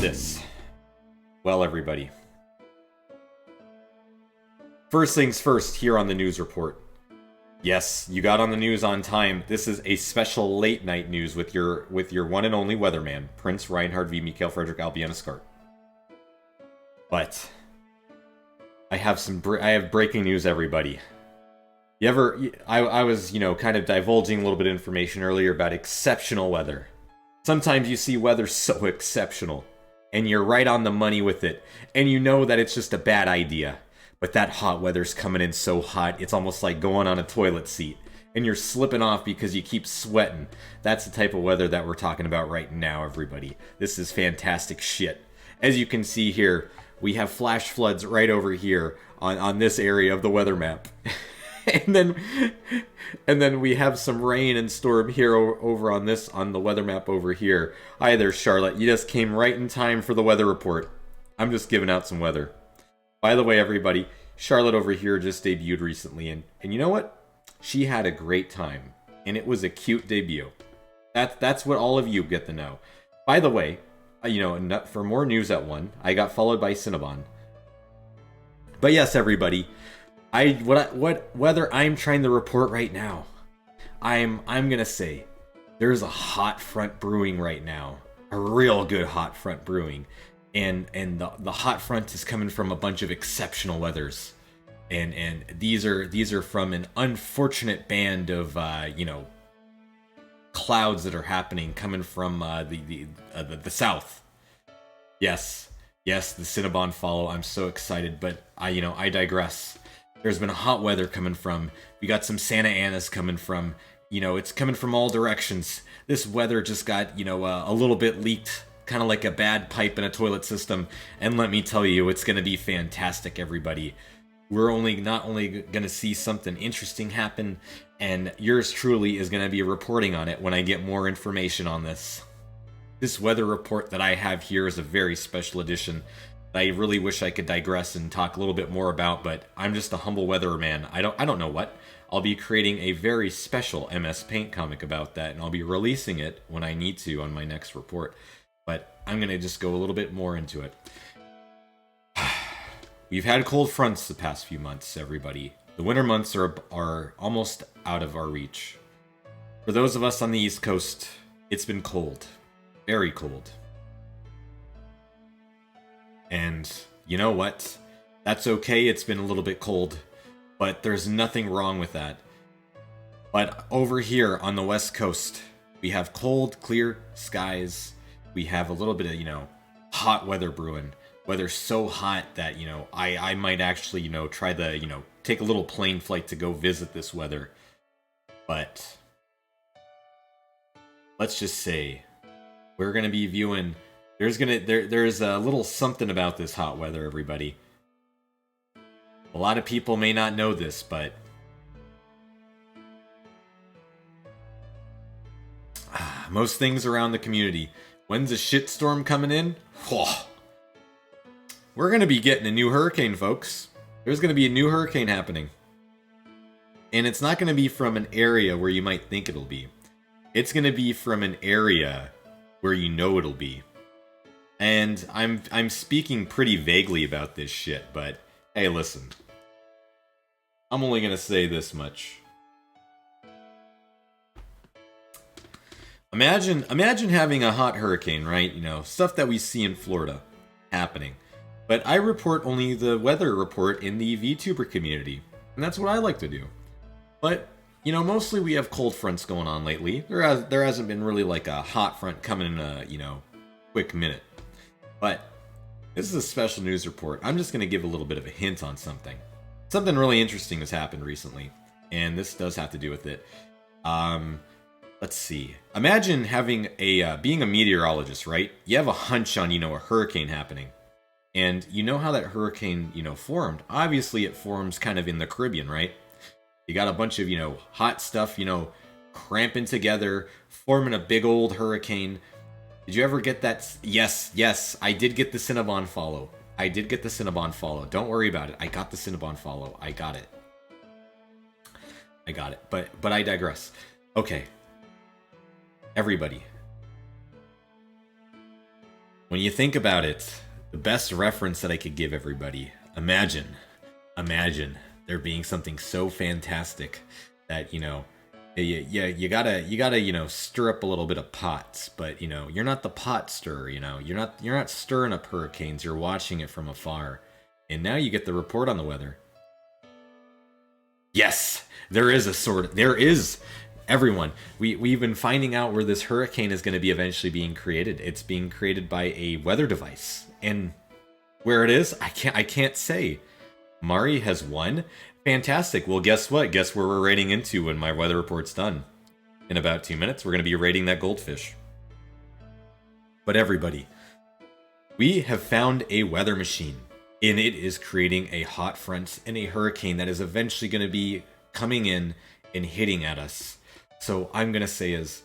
this? Well, everybody. First things first, here on the news report. Yes, you got on the news on time. This is a special late night news with your one and only weatherman, Prince Reinhard v. Mikhail Frederick Albianaskart. But I have breaking news, everybody. I was, kind of divulging a little bit of information earlier about exceptional weather. Sometimes you see weather so exceptional, and you're right on the money with it, and you know that it's just a bad idea. But that hot weather's coming in so hot, it's almost like going on a toilet seat, and you're slipping off because you keep sweating. That's the type of weather that we're talking about right now, everybody. This is fantastic shit. As you can see here, we have flash floods right over here on this area of the weather map. and then we have some rain and storm here over on the weather map over here. Hi there, Charlotte. You just came right in time for the weather report. I'm just giving out some weather. By the way, everybody, Charlotte over here just debuted recently, and you know what? She had a great time, and it was a cute debut. That's what all of you get to know. By the way, for more news at 1, I got followed by Cinnabon. But yes, everybody, what weather I'm trying to report right now, I'm gonna say there's a hot front brewing right now, a real good hot front brewing. And the hot front is coming from a bunch of exceptional weathers, and these are from an unfortunate band of clouds that are happening coming from the south. Yes, the Cinnabon follow. I'm so excited, but I digress. There's been a hot weather coming from. We got some Santa Anas coming from. It's coming from all directions. This weather just got a little bit leaked. Kind of like a bad pipe in a toilet system, and let me tell you, it's going to be fantastic, everybody. We're not only going to see something interesting happen, and yours truly is going to be reporting on it when I get more information on this. This weather report that I have here is a very special edition that I really wish I could digress and talk a little bit more about, but I'm just a humble weatherman. I don't know what. I'll be creating a very special MS Paint comic about that, and I'll be releasing it when I need to on my next report. But I'm going to just go a little bit more into it. We've had cold fronts the past few months, everybody. The winter months are almost out of our reach. For those of us on the East Coast, it's been cold. Very cold. And you know what? That's okay, it's been a little bit cold. But there's nothing wrong with that. But over here on the West Coast, we have cold, clear skies. We have a little bit of, hot weather brewing. Weather's so hot that, I might actually, try the, take a little plane flight to go visit this weather. But let's just say we're going to be viewing, there's a little something about this hot weather, everybody. A lot of people may not know this, but most things around the community. When's a shitstorm coming in? Whoa. We're going to be getting a new hurricane, folks. There's going to be a new hurricane happening. And it's not going to be from an area where you might think it'll be. It's going to be from an area where you know it'll be. And I'm speaking pretty vaguely about this shit, but hey, listen. I'm only going to say this much. Imagine having a hot hurricane, right? Stuff that we see in Florida happening. But I report only the weather report in the VTuber community. And that's what I like to do. But, mostly we have cold fronts going on lately. There hasn't been really like a hot front coming in a, quick minute. But this is a special news report. I'm just going to give a little bit of a hint on something. Something really interesting has happened recently. And this does have to do with it. Let's see. Imagine having being a meteorologist, right? You have a hunch on, a hurricane happening. And you know how that hurricane, formed. Obviously, it forms kind of in the Caribbean, right? You got a bunch of, hot stuff, cramping together, forming a big old hurricane. Did you ever get that? Yes, I did get the Cinnabon follow. Don't worry about it. I got the Cinnabon follow. I got it. But I digress. Okay. Everybody. When you think about it, the best reference that I could give everybody, imagine there being something so fantastic that, you gotta, stir up a little bit of pots, but, you're not the pot stirrer, you're not stirring up hurricanes, you're watching it from afar. And now you get the report on the weather. Yes, there is everyone. We've been finding out where this hurricane is going to be eventually being created. It's being created by a weather device. And where it is, I can't say. Mari has won. Fantastic. Well, guess what? Guess where we're raiding into when my weather report's done. In about 2 minutes, we're going to be raiding that goldfish. But everybody, we have found a weather machine. And it is creating a hot front and a hurricane that is eventually going to be coming in and hitting at us. So I'm going to say is,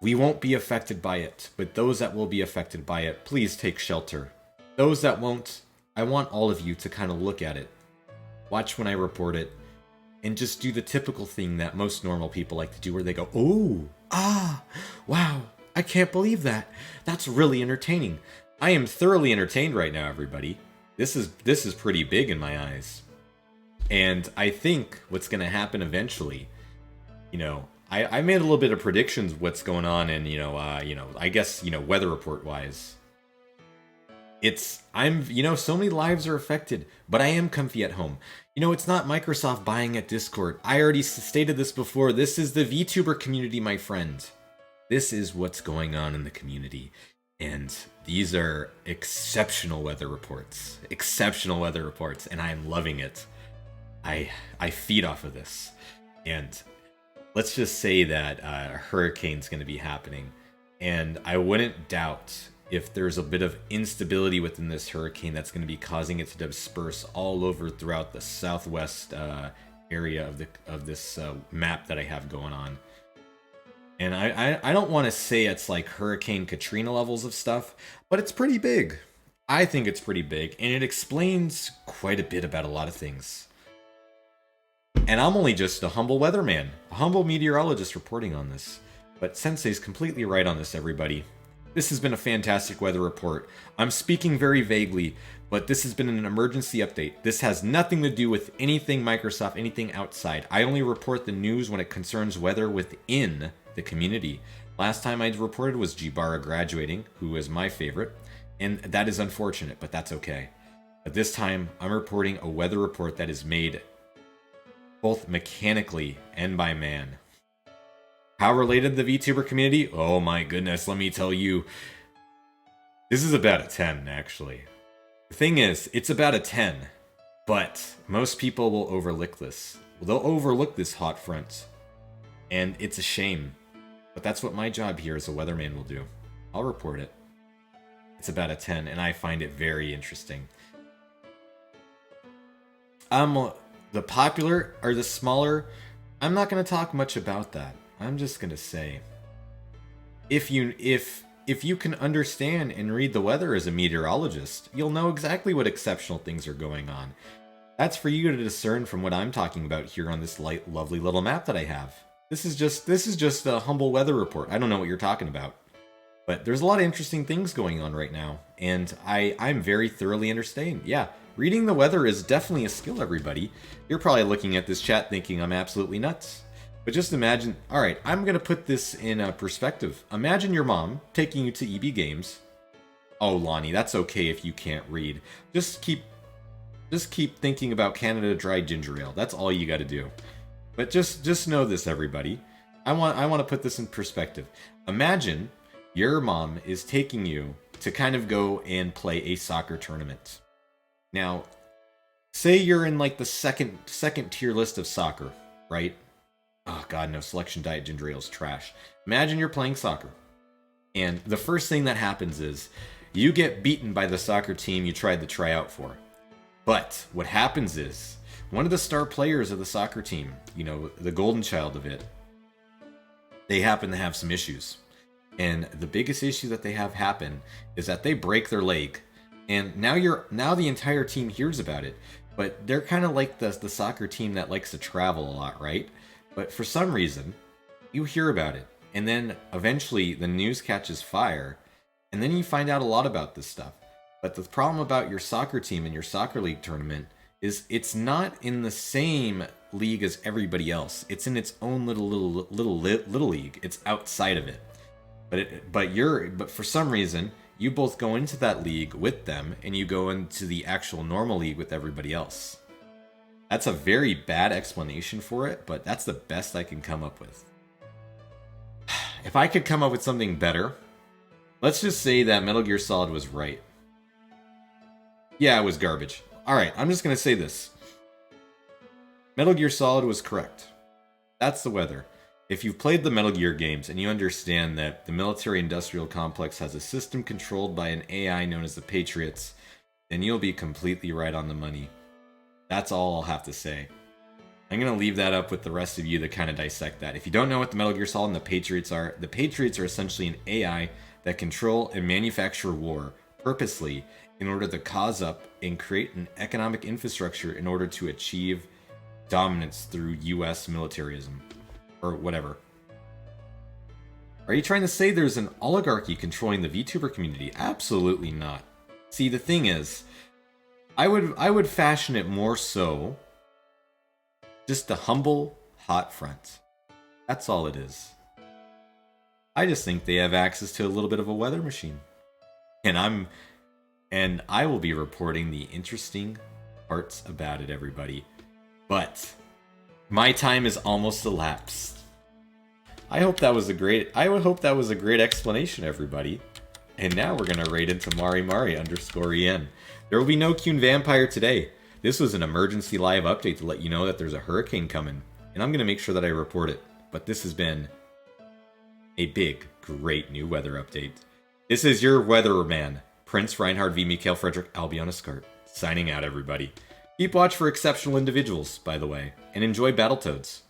we won't be affected by it, but those that will be affected by it, please take shelter. Those that won't, I want all of you to kind of look at it, watch when I report it, and just do the typical thing that most normal people like to do where they go, oh, wow, I can't believe that. That's really entertaining. I am thoroughly entertained right now, everybody. This is pretty big in my eyes. And I think what's going to happen eventually, I made a little bit of predictions what's going on, and I guess weather report wise, so many lives are affected, but I am comfy at home. It's not Microsoft buying at Discord. I already stated this before. This is the VTuber community, my friend. This is what's going on in the community, and these are exceptional weather reports. Exceptional weather reports, and I am loving it. I feed off of this, and let's just say that a hurricane's going to be happening, and I wouldn't doubt if there's a bit of instability within this hurricane that's going to be causing it to disperse all over throughout the southwest area of this map that I have going on. And I don't want to say it's like Hurricane Katrina levels of stuff, but it's pretty big. I think it's pretty big, and it explains quite a bit about a lot of things. And I'm only just a humble weatherman, a humble meteorologist reporting on this. But Sensei's completely right on this, everybody. This has been a fantastic weather report. I'm speaking very vaguely, but this has been an emergency update. This has nothing to do with anything Microsoft, anything outside. I only report the news when it concerns weather within the community. Last time I reported was Jibara graduating, who is my favorite, and that is unfortunate, but that's okay. But this time, I'm reporting a weather report that is made both mechanically and by man. How related to the VTuber community? Oh my goodness, let me tell you. This is about a 10, actually. The thing is, it's about a 10, but most people will overlook this. They'll overlook this hot front, and it's a shame. But that's what my job here as a weatherman will do. I'll report it. It's about a 10, and I find it very interesting. The popular or the smaller, I'm not going to talk much about that. I'm just going to say, if you can understand and read the weather as a meteorologist, you'll know exactly what exceptional things are going on. That's for you to discern from what I'm talking about here on this light, lovely little map that I have. This is just a humble weather report. I don't know what you're talking about. But there's a lot of interesting things going on right now, and I'm very thoroughly understanding. Yeah, reading the weather is definitely a skill, everybody. You're probably looking at this chat thinking I'm absolutely nuts. But just imagine, alright, I'm going to put this in a perspective. Imagine your mom taking you to EB Games. Oh, Lonnie, that's okay if you can't read. Just keep thinking about Canada Dry Ginger Ale. That's all you got to do. But just know this, everybody. I want to put this in perspective. Imagine your mom is taking you to kind of go and play a soccer tournament. Now, say you're in like the second tier list of soccer, right? Oh god, no, Selection Diet Ginger Ale is trash. Imagine you're playing soccer, and the first thing that happens is you get beaten by the soccer team you tried to try out for. But what happens is one of the star players of the soccer team, the golden child of it, they happen to have some issues. And the biggest issue that they have happen is that they break their leg. And now the entire team hears about it. But they're kind of like the soccer team that likes to travel a lot, right? But for some reason, you hear about it. And then eventually the news catches fire. And then you find out a lot about this stuff. But the problem about your soccer team and your soccer league tournament is it's not in the same league as everybody else. It's in its own little league. It's outside of it. But for some reason, you both go into that league with them and you go into the actual normal league with everybody else. That's a very bad explanation for it, but that's the best I can come up with. If I could come up with something better, let's just say that Metal Gear Solid was right. Yeah, it was garbage. Alright, I'm just going to say this. Metal Gear Solid was correct. That's the weather. If you've played the Metal Gear games and you understand that the military-industrial complex has a system controlled by an AI known as the Patriots, then you'll be completely right on the money. That's all I'll have to say. I'm going to leave that up with the rest of you to kind of dissect that. If you don't know what the Metal Gear Solid and the Patriots are essentially an AI that control and manufacture war purposely in order to cause up and create an economic infrastructure in order to achieve dominance through US militarism. Or whatever. Are you trying to say there's an oligarchy controlling the VTuber community? Absolutely not. See, the thing is, I would fashion it more so just a humble, hot front. That's all it is. I just think they have access to a little bit of a weather machine. And I will be reporting the interesting parts about it, everybody. But my time is almost elapsed. I hope that was a great explanation, everybody. And now we're gonna raid into Mari_en. There will be no Kyun Vampire today. This was an emergency live update to let you know that there's a hurricane coming. And I'm gonna make sure that I report it. But this has been a big, great new weather update. This is your weatherman, Prince Reinhard V. Mikhail Frederick Albion Ascart, signing out, everybody. Keep watch for exceptional individuals, by the way, and enjoy Battletoads.